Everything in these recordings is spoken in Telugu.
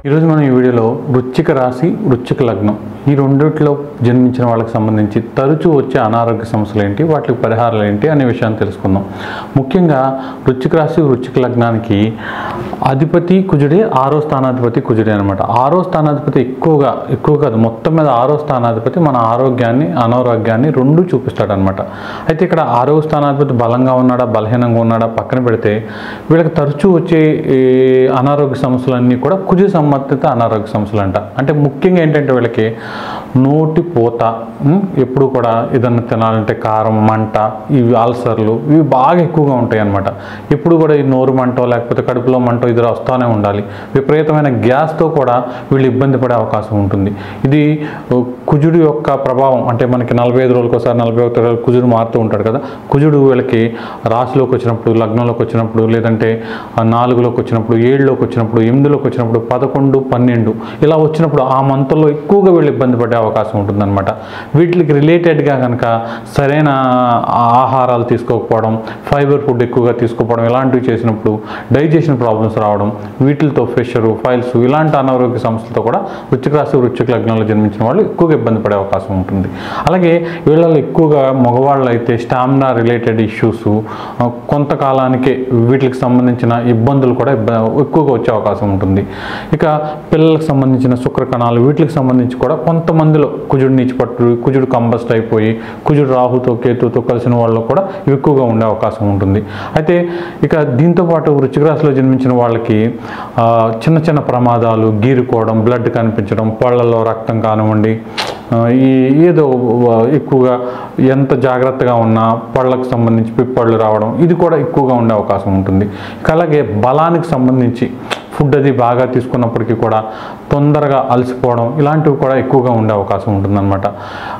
ఈరోజు మనం ఈ వీడియోలో వృశ్చిక రాశి వృశ్చిక లగ్నం ఈ రెండిట్లో జన్మించిన వాళ్ళకి సంబంధించి తరచూ వచ్చే అనారోగ్య సమస్యలు ఏంటి, వాటికి పరిహారాలు ఏంటి అనే విషయాన్ని తెలుసుకుందాం. ముఖ్యంగా వృశ్చిక రాశి వృశ్చిక లగ్నానికి అధిపతి కుజుడే, 6వ స్థానాధిపతి కుజుడే అనమాట. 6వ స్థానాధిపతి ఎక్కువ కాదు, మొత్తం మీద 6వ స్థానాధిపతి మన ఆరోగ్యాన్ని అనారోగ్యాన్ని రెండూ చూపిస్తాడనమాట. అయితే ఇక్కడ 6వ స్థానాధిపతి బలంగా ఉన్నాడా బలహీనంగా ఉన్నాడా పక్కన పెడితే వీళ్ళకి తరచూ వచ్చే అనారోగ్య సమస్యలన్నీ కూడా కుజ సంబంధిత అనారోగ్య సమస్యలు అంట. అంటే ముఖ్యంగా ఏంటంటే వీళ్ళకి నోటి పూత, ఎప్పుడు కూడా ఏదన్నా తినాలంటే కారం, మంట, ఇవి అల్సర్లు ఇవి బాగా ఎక్కువగా ఉంటాయి అన్నమాట. ఎప్పుడు కూడా ఈ నోరు మంటో లేకపోతే కడుపులో మంటో ఇది వస్తూనే ఉండాలి. విపరీతమైన గ్యాస్తో కూడా వీళ్ళు ఇబ్బంది పడే అవకాశం ఉంటుంది. ఇది కుజుడు యొక్క ప్రభావం. అంటే మనకి 45 రోజులకు ఒకసారి 41 రోజులు కుజుడు మారుతూ ఉంటాడు కదా. కుజుడు వీళ్ళకి రాశిలోకి వచ్చినప్పుడు, లగ్నంలోకి వచ్చినప్పుడు, లేదంటే 4లోకి వచ్చినప్పుడు, 7లోకి వచ్చినప్పుడు, 8లోకి వచ్చినప్పుడు, 11, 12 ఇలా వచ్చినప్పుడు ఆ మంత్లో ఎక్కువగా వీళ్ళు ఇబ్బంది పడే అవకాశం ఉంటుందన్నమాట. వీటికి రిలేటెడ్గా కనుక సరైన ఆహారాలు తీసుకోకపోవడం, ఫైబర్ ఫుడ్ ఎక్కువగా తీసుకోకపోవడం ఇలాంటివి చేసినప్పుడు డైజెషన్ ప్రాబ్లమ్స్ రావడం, వీటితో ప్రెషరు, ఫైల్స్ ఇలాంటి అనారోగ్య సమస్యలతో కూడా వృశ్చిక రాశి వృశ్చిక లగ్నంలో జన్మించిన వాళ్ళు ఎక్కువగా ఇబ్బంది పడే అవకాశం ఉంటుంది. అలాగే వీళ్ళలో ఎక్కువగా మగవాళ్ళు అయితే స్టామినా రిలేటెడ్ ఇష్యూస్, కొంతకాలానికే వీటికి సంబంధించిన ఇబ్బందులు కూడా ఎక్కువగా వచ్చే అవకాశం ఉంటుంది. ఇక పిల్లలకు సంబంధించిన శుక్ర కణాలు వీటికి సంబంధించి కూడా కొంతమందిలో కుజుడు నీచిపట్టు, కుజుడు కంబస్ట్ అయిపోయి, కుజుడు రాహుతో కేతుతో కలిసిన వాళ్ళు కూడా ఎక్కువగా ఉండే అవకాశం ఉంటుంది. అయితే ఇక దీంతోపాటు వృశ్చిక రాశిలో జన్మించిన వాళ్ళకి చిన్న చిన్న ప్రమాదాలు, గీరుకోవడం, బ్లడ్ కనిపించడం, పళ్ళల్లో రక్తం కానివ్వండి, ఏదో ఎక్కువగా ఎంత జాగ్రత్తగా ఉన్నా పళ్ళకు సంబంధించి పిప్పళ్ళు రావడం ఇది కూడా ఎక్కువగా ఉండే అవకాశం ఉంటుంది. అలాగే బలానికి సంబంధించి ఫుడ్ అది బాగా తీసుకున్నప్పటికీ కూడా తొందరగా అలసిపోవడం ఇలాంటివి కూడా ఎక్కువగా ఉండే అవకాశం ఉంటుందన్నమాట.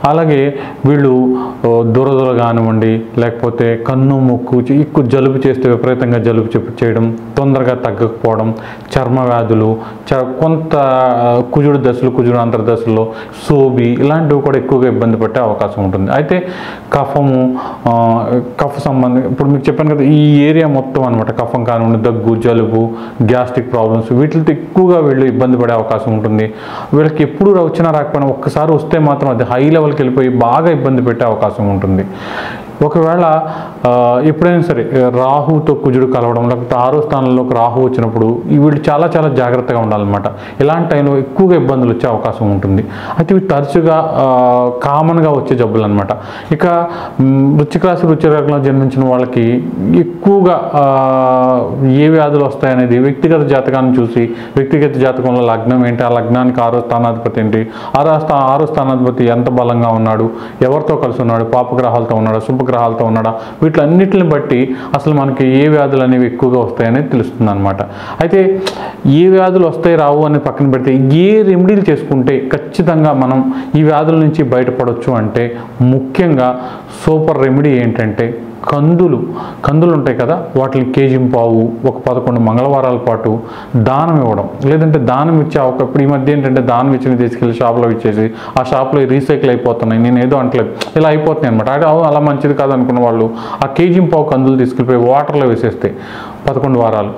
అలాగే వీళ్ళు దురదలు కానివ్వండి, లేకపోతే కన్ను ముక్కు ఎక్కువ జలుబు చేస్తే విపరీతంగా జలుబు చేయడం, తొందరగా తగ్గకపోవడం, చర్మ వ్యాధులు, కొంత కుజుడు దశలు, కుజుడు అంతర్దశల్లో సోబి ఇలాంటివి కూడా ఎక్కువగా ఇబ్బంది పట్టే అవకాశం ఉంటుంది. అయితే కఫ సంబంధం ఇప్పుడు మీకు చెప్పాను కదా, ఈ ఏరియా మొత్తం అనమాట, కఫం కానివ్వండి, దగ్గు, జలుబు, గ్యాస్ట్రిక్ ప్రాబ్లమ్స్ వీటితో ఎక్కువగా వీళ్ళు ఇబ్బంది పడే అవకాశం ఉంటుంది. వీళ్ళకి ఎప్పుడు వచ్చినా రాకపోయినా ఒక్కసారి వస్తే మాత్రం అది హై లెవెల్కి వెళ్ళిపోయి బాగా ఇబ్బంది పెట్టే అవకాశం ఉంటుంది. ఒకవేళ ఎప్పుడైనా సరే రాహుతో కుజుడు కలవడం, లేకపోతే 6వ స్థానంలోకి రాహు వచ్చినప్పుడు వీళ్ళు చాలా చాలా జాగ్రత్తగా ఉండాలన్నమాట. ఇలాంటి టైంలో ఎక్కువగా ఇబ్బందులు వచ్చే అవకాశం ఉంటుంది. అయితే ఇవి తరచుగా కామన్గా వచ్చే జబ్బులు అనమాట. ఇక వృశ్చిక రాశి వృశ్చిక లగ్నంలో జన్మించిన వాళ్ళకి ఎక్కువగా ఏ వ్యాధులు వస్తాయనేది వ్యక్తిగత జాతకాన్ని చూసి, వ్యక్తిగత జాతకంలో లగ్నం ఏంటి, ఆ లగ్నానికి 6వ స్థానాధిపతి ఏంటి, 6వ స్థానాధిపతి ఎంత బలంగా ఉన్నాడు, ఎవరితో కలిసి ఉన్నాడు, పాపగ్రహాలతో ఉన్నాడా, శుభగ్రహాలతో ఉన్నాడా, వీటిలన్నిటిని బట్టి అసలు మనకి ఏ వ్యాధులు అనేవి ఎక్కువగా వస్తాయనేది తెలుస్తుంది అనమాట. అయితే ఏ వ్యాధులు వస్తాయి రావు అని పక్కన పెడితే ఏ రెమెడీలు చేసుకుంటే ఖచ్చితంగా మనం ఈ వ్యాధుల నుంచి బయటపడవచ్చు అంటే ముఖ్యంగా సూపర్ రెమెడీ ఏంటంటే కందులు ఉంటాయి కదా, వాటిని కేజింపావు ఒక 11 మంగళవారాల పాటు దానం ఇవ్వడం, లేదంటే దానం ఇచ్చే ఇప్పుడు ఈ మధ్య ఏంటంటే దానం ఇచ్చిన తీసుకెళ్ళి షాప్లో ఇచ్చేసి ఆ షాప్లో రీసైకిల్ అయిపోతున్నాయి, నేను ఏదో అంటలేదు, ఇలా అయిపోతున్నాయి అనమాట. అంటే అలా మంచిది కాదు అనుకున్న వాళ్ళు ఆ కేజింపావు కందులు తీసుకెళ్ళిపోయి వాటర్లో వేసేస్తే 11 వారాలు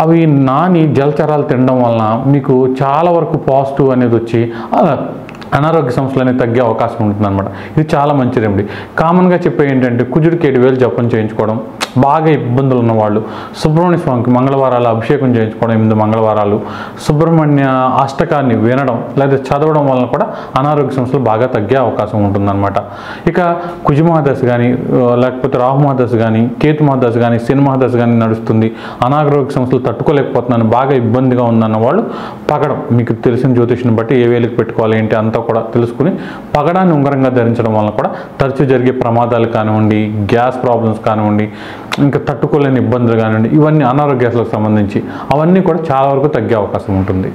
అవి నాని జలచరాలు తినడం వలన మీకు చాలా వరకు పాజిటివ్ అనేది వచ్చి అనారోగ్య సమస్యలు అనేవి తగ్గే అవకాశం ఉంటుందన్నమాట. ఇది చాలా మంచి రెమెడీ. కామన్గా చెప్పే ఏంటంటే కుజుడికి 7,000 జపం చేయించుకోవడం, బాగా ఇబ్బందులు ఉన్నవాళ్ళు సుబ్రహ్మణ్య స్వామికి మంగళవారాలు అభిషేకం చేయించుకోవడం, 8 మంగళవారాలు సుబ్రహ్మణ్య అష్టకాన్ని వినడం లేదా చదవడం వలన కూడా అనారోగ్య సమస్యలు బాగా తగ్గే అవకాశం ఉంటుందన్నమాట. ఇక కుజమహాదశ కానీ, లేకపోతే రాహుమహాదశ కానీ, కేతుమహాదశ కానీ, శనిమహాదశ కానీ నడుస్తుంది, అనారోగ్య సమస్యలు తట్టుకోలేకపోతున్నాను, బాగా ఇబ్బందిగా ఉందన్న వాళ్ళు పగడం, మీకు తెలిసిన జ్యోతిష్ని బట్టి ఏ వేలికి పెట్టుకోవాలి ఏంటి అంతా కూడా తెలుసుకుని పగడాన్ని ఉంగరంగా ధరించడం వలన కూడా తరచూ జరిగే ప్రమాదాలు కానివ్వండి, గ్యాస్ ప్రాబ్లమ్స్ కానివ్వండి, ఇంకా తట్టుకోలేని ఇబ్బందులు కానివ్వండి, ఇవన్నీ అనారోగ్యాలకు సంబంధించి అవన్నీ కూడా చాలా వరకు తగ్గే అవకాశం ఉంటుంది.